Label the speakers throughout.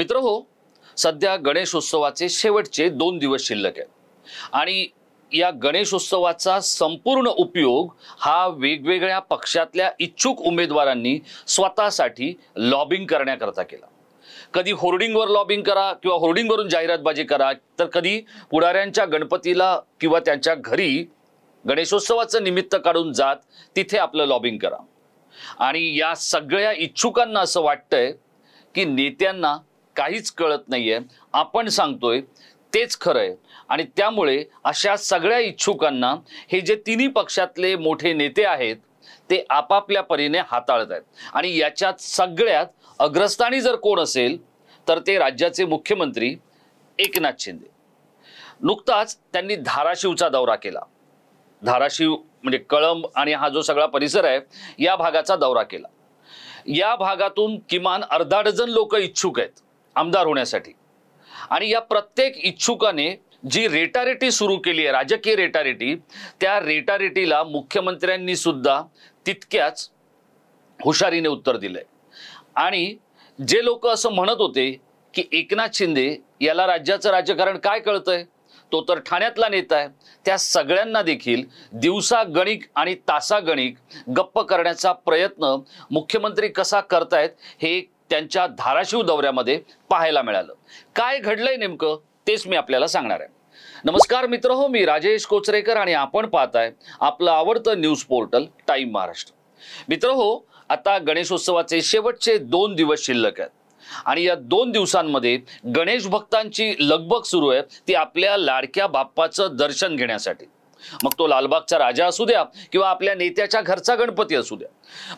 Speaker 1: मित्रहो, सध्या गणेशोत्सवाचे शेवटचे 2 दिवस शिल्लक आहेत आणि या गणेशोत्सवाचा संपूर्ण उपयोग हा वेगवेगळ्या पक्षातल्या इच्छुक उमेदवारांनी स्वतःसाठी लॉबिंग करण्याकरता केला। कधी होर्डिंगवर लॉबिंग करा किंवा होर्डिंगवरून जाहिरातबाजी करा, तर कधी पुढाऱ्यांच्या गणपतीला किंवा त्यांच्या घरी गणेशोत्सवाचं निमित्त काढून जात तिथे आपलं लॉबिंग करा। आणि या सगळ्या इच्छुकांना असं वाटतंय की नेत्यांना काहीच कळत नाहीये, आपण सांगतोय तेच खरंय आणि त्यामुळे अशा सगळ्या इच्छुकांना हे जे तिन्ही पक्षातले मोठे नेते आहेत ते आपापल्या परीने हाताळत आहेत। आणि याच्यात सगळ्यात अग्रस्थानी जर कोण असेल तर ते राज्याचे मुख्यमंत्री एकनाथ शिंदे। नुकताच त्यांनी धाराशिवचा दौरा केला। धाराशिव म्हणजे कळंब आणि हा जो सगळा परिसर आहे या भागाचा दौरा केला। या भागातून किमान अर्धा डझन लोक इच्छुक आहेत आमदार होण्यासाठी आणि या प्रत्येक इच्छुकाने जी रेटारेटी सुरू केली आहे, राजकीय रेटारेटी, त्या रेटारेटीला मुख्यमंत्र्यांनी सुद्धा तितक्याच हुशारीने उत्तर दिलंय। आणि जे लोक असं म्हणत होते की एकनाथ शिंदे याला राज्याचं राजकारण काय कळतंय, तो तर ठाण्यातला नेता आहे, त्या सगळ्यांना देखील दिवसागणिक आणि तासागणिक गप्प करण्याचा प्रयत्न मुख्यमंत्री कसा करतायत हे त्यांच्या धाराशिव दौऱ्यामध्ये पाहायला मिळालं। काय घडलंय नेमकं तेच मी आपल्याला सांगणार आहे। नमस्कार मित्रहो, मी राजेश कोचरेकर आणि आपण पाहताय आपलं आवडतं न्यूज पोर्टल टाइम महाराष्ट्र। मित्रहो, आता गणेशोत्सवाचे शेवटचे 2 दिवस शिल्लक आहेत आणि या 2 दिवसांमध्ये गणेश भक्तांची लगबग सुरू आहे ती आपल्या लाडक्या बाप्पाचं दर्शन घेण्यासाठी। मग तो लालबागचा राजा असू द्या किंवा आपल्या नेत्याच्या घरचा गणपती असू द्या।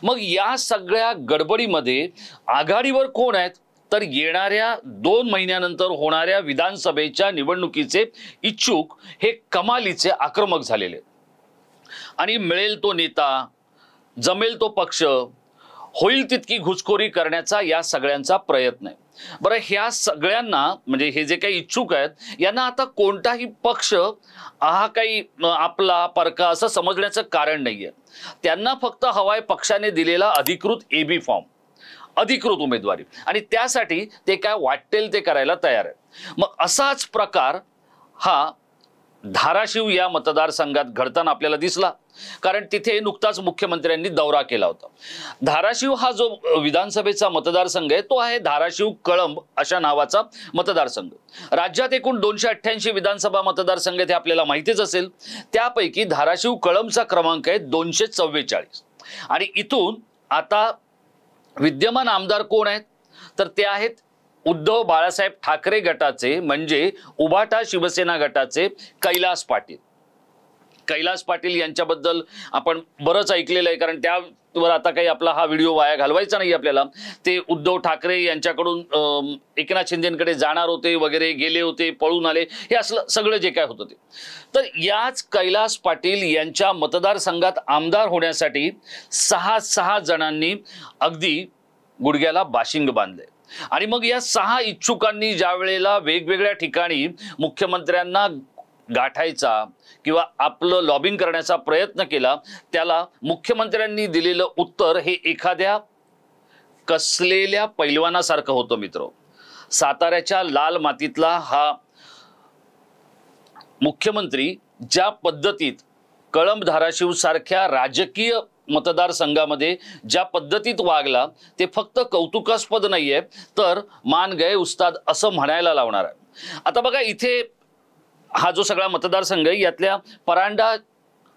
Speaker 1: मग या सगळ्या गडबडीमध्ये आघाडीवर कोण आहेत तर येणाऱ्या 2 महिन्यानंतर होणाऱ्या विधानसभेच्या निवडणुकीचे इच्छुक हे कमालीचे आक्रमक झालेले आणि मिळेल तो नेता, जमेल तो पक्ष, होईल तितकी घुसखोरी करण्याचा या सगळ्यांचा प्रयत्न आहे। बरं, ह्या सगळ्यांना म्हणजे हे जे काही इच्छुक आहेत यांना आता कोणताही पक्ष हा काही आपला परका असं समजण्याचं कारण नाहीये। त्यांना फक्त हवाय पक्षाने दिलेला अधिकृत एबी फॉर्म, अधिकृत उमेदवारी, आणि त्यासाठी ते काय वाटेल ते करायला तयार आहेत। मग असाच प्रकार हा धाराशिव या मतदारसंघात घडताना आपल्याला दिसला, कारण तिथे नुकताच मुख्यमंत्र्यांनी दौरा केला होता। धाराशिव हा जो विधानसभेचा मतदारसंघ आहे तो आहे धाराशिव कळंब अशा नावाचा मतदारसंघ। राज्यात एकूण 288 विधानसभा मतदारसंघ आहेत हे आपल्याला माहितीच असेल। त्यापैकी धाराशिव कळंबचा क्रमांक आहे 244 आणि इथून आता विद्यमान आमदार कोण आहेत तर ते आहेत उद्धव बाळासाहेब ठाकरे गटाचे म्हणजे उभाटा शिवसेना गटाचे कैलास पाटील। कैलास पाटील यांच्याबद्दल आपण बरंच ऐकलेलं आहे, कारण त्यावर आता काही आपला हा व्हिडिओ वाया घालवायचा नाही आपल्याला। ते उद्धव ठाकरे यांच्याकडून एकनाथ शिंदेंकडे जाणार होते वगैरे, गेले होते, पळून आले, हे असलं सगळं जे काय होतं ते। तर याच कैलास पाटील यांच्या मतदारसंघात आमदार होण्यासाठी 6 जणांनी अगदी गुडघ्याला बाशिंग बांधले आणि मग या 6 इच्छुकांनी ज्या वेळेला वेगवेगळ्या ठिकाणी मुख्यमंत्र्यांना गाठायचा किंवा आपलं लॉबिंग करण्याचा प्रयत्न केला, त्याला मुख्यमंत्र्यांनी दिलेलं उत्तर हे एखाद्या कसलेल्या पैलवानासारखं होतं मित्र। साताऱ्याच्या लाल मातीतला हा मुख्यमंत्री ज्या पद्धतीत कळंब धाराशिव सारख्या राजकीय मतदारसंघामध्ये ज्या पद्धतीत वागला ते फक्त कौतुकास्पद नाहीये तर मान गए उस्ताद असं म्हणायला लावणार आहे। आता बघा, इथे हा जो सगळा मतदारसंघ आहे यातल्या परांडा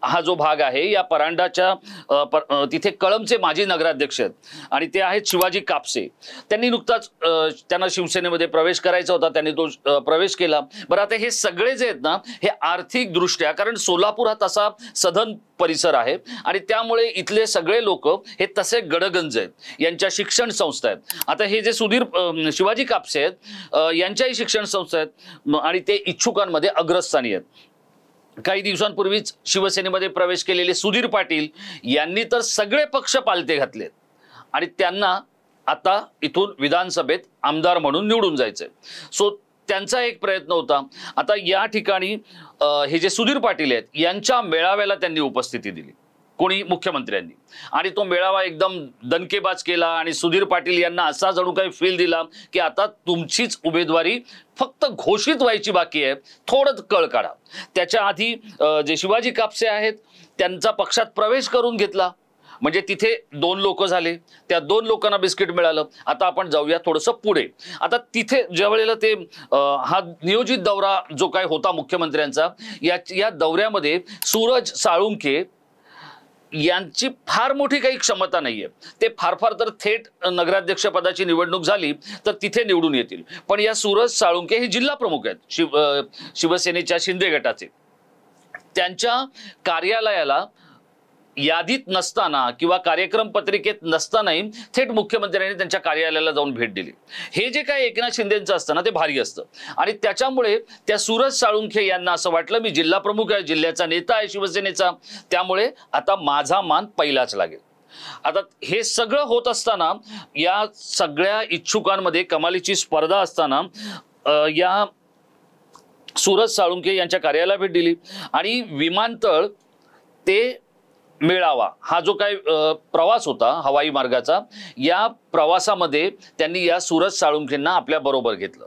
Speaker 1: हा जो भाग आहे या परांडाच्या तिथे कळंबचे माजी नगराध्यक्ष आहेत आणि ते आहेत शिवाजी कापसे। त्यांनी नुकताच त्यांना शिवसेनेमध्ये प्रवेश करायचा होता, त्यांनी तो प्रवेश केला। बरं, आता हे सगळे जे आहेत ना हे आर्थिक दृष्ट्या, कारण सोलापूर हा तसा सधन परिसर आहे आणि त्यामुळे इथले सगळे लोक हे तसे गडगंज आहेत, यांच्या शिक्षण संस्था आहेत। आता हे जे शिवाजी कापसे आहेत यांच्याही शिक्षण संस्था आहेत आणि ते इच्छुकांमध्ये अग्रस्थानी आहेत। काही दिवसांपूर्वीच शिवसेनेमध्ये प्रवेश केलेले सुधीर पाटील यांनी तर सगळे पक्ष पालते घातलेत आणि त्यांना आता इथून विधानसभेत आमदार म्हणून निवडून जायचंय। सो त्यांचा एक प्रयत्न होता। आता या ठिकाणी हे जे सुधीर पाटील आहेत यांच्या मेळाव्याला त्यांनी उपस्थिती दिली कोणी मुख्यमंत्र्यांनी, आणि तो मेळावा एकदम दणकेबाज केला आणि सुधीर पाटील यांना असा जणू काही फील दिला की आता तुमचीच उमेदवारी फक्त घोषित व्हायची बाकी आहे, थोडं कळ काढा. त्याच्या आधी जे शिवाजी कापसे आहेत त्यांचा पक्षात प्रवेश करून घेतला, म्हणजे तिथे 2 लोक झाले, त्या 2 लोकांना बिस्किट मिळालं. आता आपण जाऊया थोडंसं पुढे. आता तिथे ज्या वेळेला ते हा नियोजित दौरा जो काय होता मुख्यमंत्र्यांचा, या दौऱ्यामध्ये सूरज साळुंखे यांची फार मोठी काही क्षमता नाहीये. ते फार तर थेट नगराध्यक्ष पदाची निवडणूक झाली तर तिथे निवडून येतील, पण या सूरज साळुंखे हे जिल्हा प्रमुख आहेत शिवसेनेच्या शिंदे गटाचे. त्यांच्या कार्यालयाला यादीत नसताना किंवा कार्यक्रम पत्रिकेत नसतानाही थेट मुख्यमंत्र्यांनी त्यांच्या कार्यालयाला जाऊन भेट दिली. हे जे काय एकनाथ शिंदेंचं असतं ना ते भारी असतं, आणि त्याच्यामुळे त्या सूरज साळुंखे यांना असं वाटलं मी जिल्हा प्रमुख आहे, जिल्ह्याचा नेता आहे शिवसेनेचा, त्यामुळे आता माझा मान पहिलाच लागेल. आता हे सगळं होत असताना, या सगळ्या इच्छुकांमध्ये कमालीची स्पर्धा असताना, या सूरज साळुंखे यांच्या कार्यालयाला भेट दिली आणि विमानतळ ते मेळावा हा जो काही प्रवास होता हवाई मार्गाचा, या प्रवासामध्ये त्यांनी या सूरज साळुंखेंना आपल्या बरोबर घेतलं,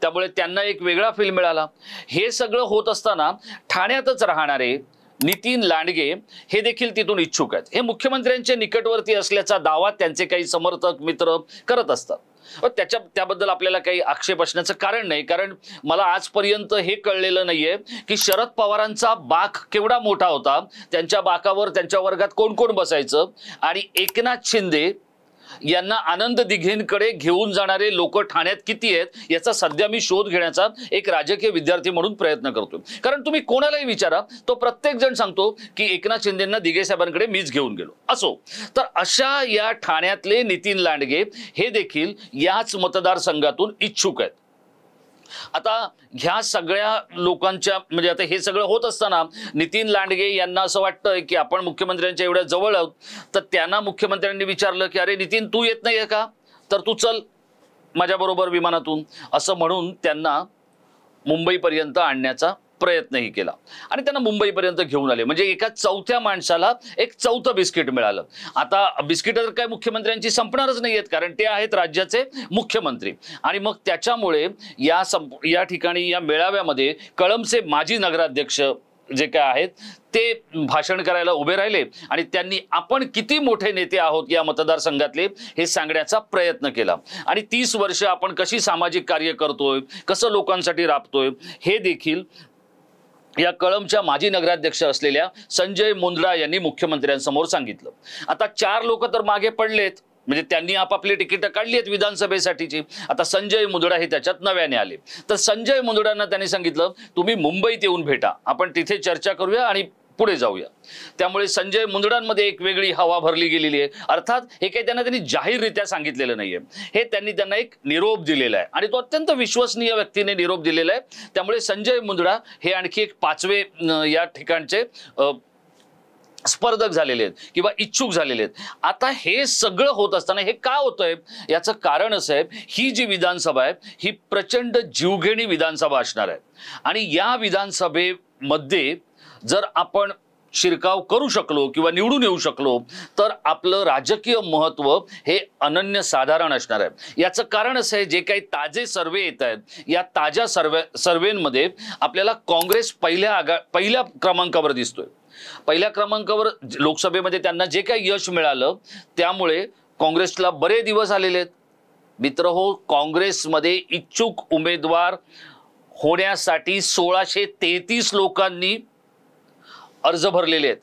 Speaker 1: त्यामुळे त्यांना एक वेगळा फील मिळाला. हे सगळं होत असताना ठाण्यातच राहणारे नितीन लांडगे हे देखील तिथून इच्छुक आहेत. हे मुख्यमंत्र्यांच्या निकटवर्ती असल्याचा दावा त्यांचे काही समर्थक मित्र करत असतात. त्याबद्दल आपल्याला काही आक्षेप असण्याचं कारण नाही, कारण मला आजपर्यंत हे कळलेलं नाहीये की शरद पवारांचा बाक केवढा मोठा होता, त्यांच्या बाकावर त्यांच्या वर्गात कोण कोण बसायचं, आणि एकनाथ शिंदे यांना आनंद दिघेंकडे घेऊन जाणारे लोक ठाण्यात किती आहेत याचा सध्या मी शोध घेण्याचा एक राजकीय विद्यार्थी म्हणून प्रयत्न करतोय. कारण तुम्ही कोणालाही विचारा, तो प्रत्येक जण सांगतो की एकनाथ शिंदेंना दिघे साहेबांकडे मीच घेऊन गेलो. असो, तर अशा या ठाण्यातले नितीन लांडगे हे देखील याच मतदारसंघातून इच्छुक आहेत. आता ह्या सगळ्या लोकांच्या म्हणजे आता हे सगळं होत असताना नितीन लांडगे यांना असं वाटतं की आपण मुख्यमंत्र्यांच्या एवढ्या जवळ आहोत, तर त्यांना मुख्यमंत्र्यांनी विचारलं की अरे नितीन तू येत नाहीये का, तर तू चल माझ्याबरोबर विमानातून, असं म्हणून त्यांना मुंबईपर्यंत आणण्याचा प्रयत्नही केला आणि त्यांना मुंबईपर्यंत घेऊन आले. म्हणजे एका चौथ्या माणसाला एक चौथं बिस्किट मिळालं. आता बिस्किट तर काय मुख्यमंत्र्यांची संपणारच नाहीयेत, कारण ते आहेत राज्याचे मुख्यमंत्री. आणि मग त्याच्यामुळे या ठिकाणी या मेळाव्यामध्ये कळंबचे माजी नगराध्यक्ष जे काय आहेत ते भाषण करायला उभे राहिले आणि त्यांनी आपण किती मोठे नेते आहोत या मतदारसंघातले हे सांगण्याचा प्रयत्न केला. आणि 30 वर्ष आपण कशी सामाजिक कार्य करतोय, कसं लोकांसाठी राबतोय हे देखील या कळंबच्या माजी नगराध्यक्ष असलेल्या संजय मुंदडा यांनी मुख्यमंत्र्यांसमोर सांगितलं. आता 4 लोक तर मागे पडलेत, म्हणजे त्यांनी आपापली तिकीटं काढली आहेत विधानसभेसाठीची. आता संजय मुंदडा हे त्याच्यात नव्याने आले. तर संजय मुंदडांना त्यांनी सांगितलं तुम्ही मुंबईत येऊन भेटा, आपण तिथे चर्चा करूया आणि पुढे जाऊया. त्यामुळे संजय मुंदडांमध्ये एक वेगळी हवा भरली गेलेली आहे. अर्थात हे काही त्यांनी जाहीररित्या सांगितलेलं नाहीये, हे त्यांना एक निरोप दिलेला आहे आणि तो अत्यंत विश्वसनीय व्यक्तीने निरोप दिलेला आहे. त्यामुळे संजय मुंदडा हे आणखी एक 5वे या ठिकाणचे स्पर्धक झालेले आहेत किंवा इच्छुक झालेले आहेत. आता हे सगळं होत असताना हे का होतंय याचं कारण असं आहे, ही जी विधानसभा आहे ही प्रचंड जीवघेणी विधानसभा असणार आहे आणि या विधानसभेमध्ये जर आपण शिरकाव करू शकलो किंवा निवडून येऊ शकलो तर आपलं राजकीय महत्त्व हे अनन्यसाधारण असणार आहे. याचं कारण असं आहे, जे काही ताजे सर्वे येत आहेत या ताज्या सर्वेमध्ये आपल्याला काँग्रेस पहिल्या क्रमांकावर दिसतोय. पहिल्या क्रमांकावर लोकसभेमध्ये त्यांना जे काही यश मिळालं त्यामुळे काँग्रेसला बरे दिवस आलेले आहेत. मित्रहो, काँग्रेसमध्ये इच्छुक उमेदवार होण्यासाठी 1633 लोकांनी अर्ज भरलेले आहेत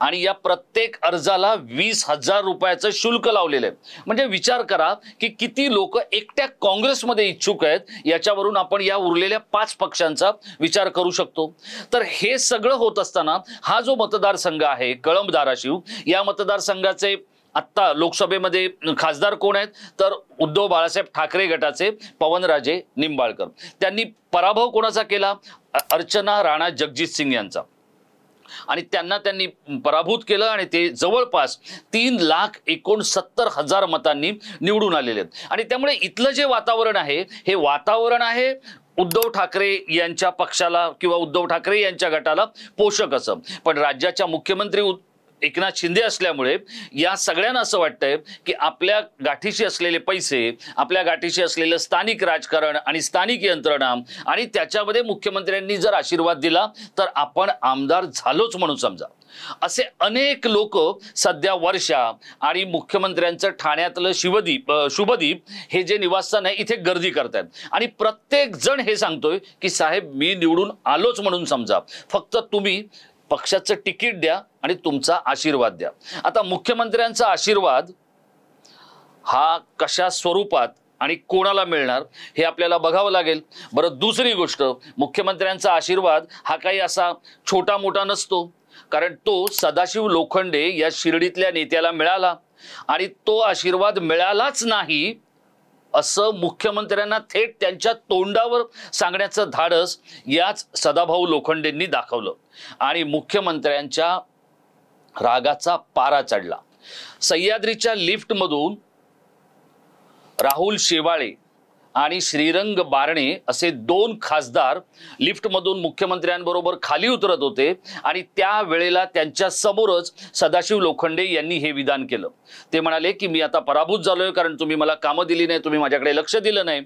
Speaker 1: आणि या प्रत्येक अर्जाला 20,000 रुपयाचं शुल्क लावलेलं आहे. म्हणजे विचार करा की किती लोक एकट्या काँग्रेसमध्ये इच्छुक आहेत, याच्यावरून आपण या उरलेल्या 5 पक्षांचा विचार करू शकतो. तर हे सगळं होत असताना हा जो मतदारसंघ आहे कळंब धाराशिव, या मतदारसंघाचे आत्ता लोकसभेमध्ये खासदार कोण आहेत तर उद्धव बाळासाहेब ठाकरे गटाचे पवनराजे निंबाळकर. त्यांनी पराभव कोणाचा केला, अर्चना राणा जगजित सिंग यांचा, आणि त्यांनी पराभूत केलं आणि ते जवळपास 3,69,000 मतांनी निवडून आलेले आहेत. आणि त्यामुळे इथलं जे वातावरण आहे हे वातावरण आहे उद्धव ठाकरे यांच्या पक्षाला किंवा उद्धव ठाकरे यांच्या गटाला पोषक असं. पण राज्याच्या मुख्यमंत्री एकनाथ शिंदे असल्यामुळे या सगळ्यांना असं वाटतंय की आपल्या गाठीशी असलेले पैसे, आपल्या गाठीशी असलेलं स्थानिक राजकारण आणि स्थानिक यंत्रणा आणि त्याच्यामध्ये मुख्यमंत्र्यांनी जर आशीर्वाद दिला तर आपण आमदार झालोच म्हणून समजा. असे अनेक लोक सध्या वर्षा आणि मुख्यमंत्र्यांचं ठाण्यातलं शुभदीप हे जे निवासस्थान आहे इथे गर्दी करतायत आणि प्रत्येक जण हे सांगतोय की साहेब मी निवडून आलोच म्हणून समजा, फक्त तुम्ही पक्षाचं तिकीट द्या आणि तुमचा आशीर्वाद द्या. आता मुख्यमंत्र्यांचा आशीर्वाद हा कशा स्वरूपात आणि कोणाला मिळणार हे आपल्याला बघावं लागेल. बरं, दुसरी गोष्ट, मुख्यमंत्र्यांचा आशीर्वाद हा काही असा छोटा मोठा नसतो, कारण तो सदाशिव लोखंडे या शिर्डीतल्या नेत्याला मिळाला आणि तो आशीर्वाद मिळालाच नाही असं मुख्यमंत्र्यांना थेट त्यांच्या तोंडावर सांगण्याचं धाडस याच सदाभाऊ लोखंडेंनी दाखवलं आणि मुख्यमंत्र्यांच्या रागाचा पारा चढला. सह्याद्रीच्या लिफ्टमधून राहुल शेवाळे आणि श्रीरंग बारणे असे 2 खासदार लिफ्टमधून मुख्यमंत्र्यांबरोबर खाली उतरत होते आणि त्या वेळेला त्यांच्या समोरच सदाशिव लोखंडे यांनी हे विधान केलं. ते म्हणाले की मी आता पराभूत झालोय, कारण तुम्ही मला कामं दिली नाही, तुम्ही माझ्याकडे लक्ष दिलं नाही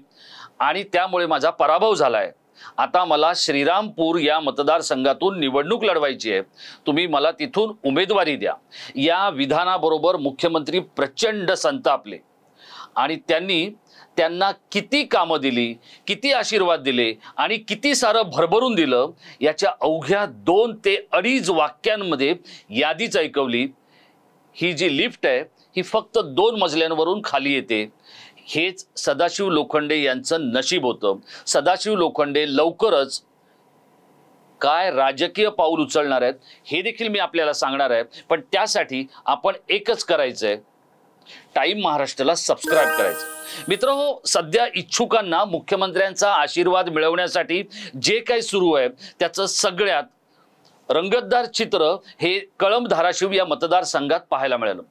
Speaker 1: आणि त्यामुळे माझा पराभव झालाय. आता मला श्रीरामपूर या मतदारसंघातून निवडणूक लढवायची आहे, तुम्ही मला तिथून उमेदवारी द्या. या विधानाबरोबर मुख्यमंत्री प्रचंड संतापले आणि त्यांना किती कामं दिली, किती आशीर्वाद दिले आणि किती सारं भरभरून दिलं याच्या अवघ्या 2 ते 2.5 वाक्यांमध्ये यादीच ऐकवली. ही जी लिफ्ट आहे ही फक्त 2 मजल्यांवरून खाली येते. हेच सदाशिव लोखंडे यांचं नशीब होतं. सदाशिव लोखंडे लवकरच काय राजकीय पाऊल उचलणार आहेत हे देखील मी आपल्याला सांगणार आहे, पण त्यासाठी आपण एकच करायचंय, टाइम महाराष्ट्राला सबस्क्राइब करायचं. मित्रहो, सध्या इच्छुकांना मुख्यमंत्र्यांचा आशीर्वाद मिळवण्यासाठी जे काही सुरू आहे त्याचं सगळ्यात रंगतदार चित्र हे कळंब धाराशिव या मतदारसंघात पाहायला मिळालं.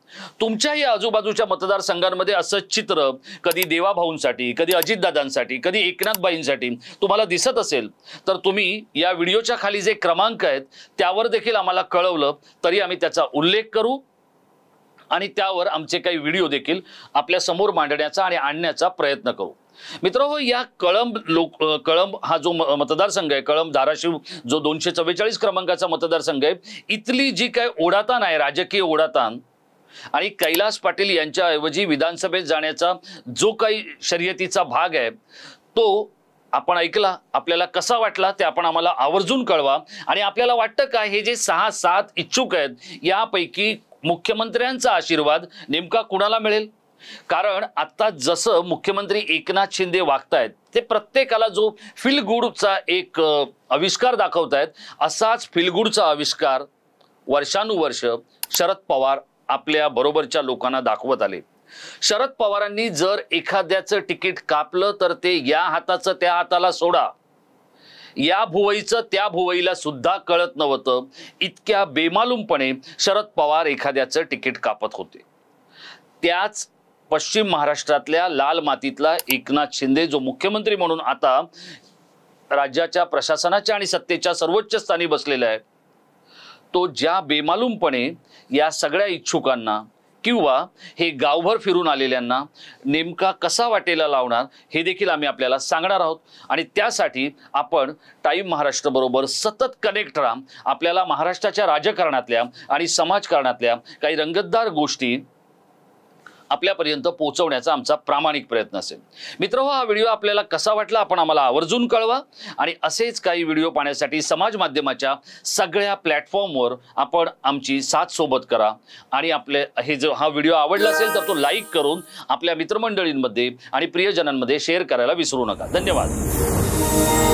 Speaker 1: तुमच्याही आजूबाजूच्या मतदारसंघांमध्ये असं चित्र कधी देवाभाऊंसाठी, कधी अजितदादांसाठी, कधी एकनाथबाईंसाठी तुम्हाला दिसत असेल तर तुम्ही या व्हिडिओच्या खाली जे क्रमांक आहेत त्यावर देखील आम्हाला कळवलं तरी आम्ही त्याचा उल्लेख करू आणि त्यावर आमचे काही व्हिडिओ देखील आपल्या समोर मांडण्याचा आणि आणण्याचा प्रयत्न करू. मित्रहो, या कळंब हा जो मतदारसंघ आहे, कळंब धाराशिव जो 244 क्रमांकाचा मतदारसंघ आहे, इथली जी काय ओढाताण आहे, राजकीय ओढाताण आणि कैलास पाटील यांच्याऐवजी विधानसभेत जाण्याचा जो काही शर्यतीचा भाग आहे तो आपण ऐकला. आपल्याला कसा वाटला ते आपण आम्हाला आवर्जून कळवा. आणि आपल्याला वाटतं का हे जे 6-7 इच्छुक आहेत यापैकी मुख्यमंत्र्यांचा आशीर्वाद नेमका कुणाला मिळेल? कारण आता जसं मुख्यमंत्री एकनाथ शिंदे वागतायत ते प्रत्येकाला जो फील गुडचा एक आविष्कार दाखवतायत, असाच फील गुडचा आविष्कार वर्षानुवर्ष शरद पवार आपल्या बरोबरच्या लोकांना दाखवत आले. शरद पवारांनी जर एखाद्याचं तिकीट कापलं तर ते या हाताचं त्या हाताला सोडा, या भुवईचं त्या भुवईला सुद्धा कळत नव्हतं. इतक्या बेमालूमपणे शरद पवार एखाद्याचं तिकीट कापत होते. त्याच पश्चिम महाराष्ट्रातल्या लाल मातीतला एकनाथ शिंदे जो मुख्यमंत्री म्हणून आता राज्याच्या प्रशासनाच्या आणि सत्तेच्या सर्वोच्च स्थानी बसलेला आहे, तो ज्या बेमालूमपणे या सगळ्या इच्छुकांना किंवा हे गावभर फिरून आलेल्यांना नेमका कसा वाटेला लावणार हे देखील आम्ही आपल्याला सांगणार आहोत. आणि त्यासाठी आपण टाइम महाराष्ट्र बरोबर सतत कनेक्ट राहा. आपल्याला महाराष्ट्राच्या राजकारणातल्या आणि समाजकारणातल्या काही रंगतदार गोष्टी आपल्यापर्यंत पोहोचवण्याचा आमचा प्रामाणिक प्रयत्न असेल. मित्रहो, हा व्हिडिओ आपल्याला कसा वाटला आपण आम्हाला आवर्जून कळवा. आणि असेच काही व्हिडिओ पाहण्यासाठी समाज माध्यमाच्या सगळ्या प्लॅटफॉर्मवर आपण आमची साथ सोबत करा. आणि आपले हा व्हिडिओ आवडला असेल तर तो लाईक करून आपल्या मित्रमंडळींमध्ये आणि प्रियजनांमध्ये शेअर करायला विसरू नका. धन्यवाद.